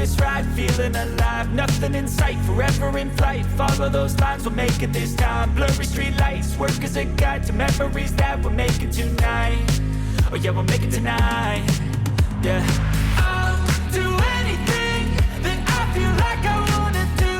this ride, feeling alive. Nothing in sight, forever in flight. Follow those lines, we'll make it this time. Blurry street lights, work as a guide to memories that we're making tonight. Oh yeah, we'll make it tonight. Yeah. I'll do anything that I feel like I wanna do.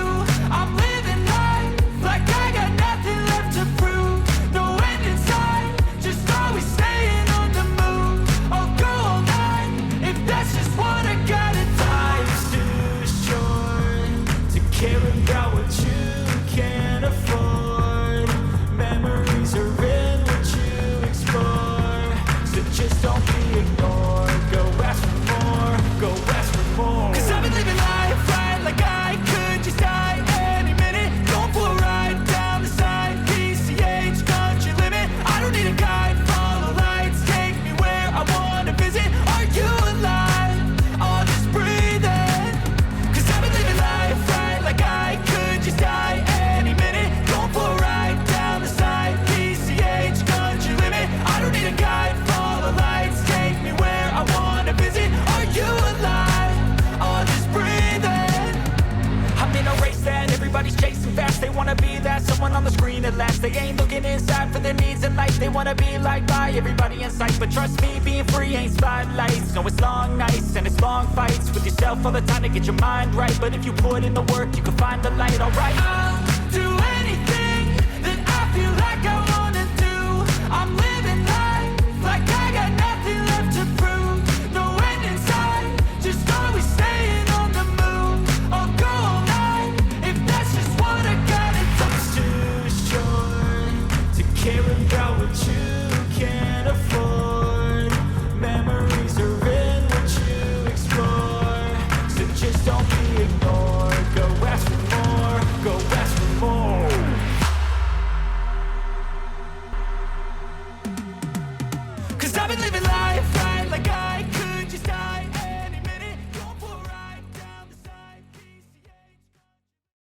I'm living life like I got nothing left to prove. No end in sight, just always staying on the move. I'll go all night if that's just what I gotta do. Life's too short to care about what you can't afford. Memories are in what you explore, so just don't be ignored. Go ask for more, go ask for more. 'Cause I've been living life right like I could just die any minute. Going for a ride down the side, PCH, country limit. I don't need a guide, follow lights, take me where I wanna visit. Are you alive? I'll just breathe in. 'Cause I've been living life right like I could just die any minute. Going for a ride down the side, PCH, country limit. I don't need a guide, follow lights, take me where I wanna visit. Are you alive? I'll just breathe in. I'm in a race that everybody's chasing fast. They wanna be that someone on the screen at last. They ain't looking inside for their needs in life. They wanna be liked by everybody in sight. But trust me, being free ain't spotlights. No, it's long nights and it's long fights with yourself all the time to get your mind right. But if you put in the work, you can find the light, alright? I'll do it.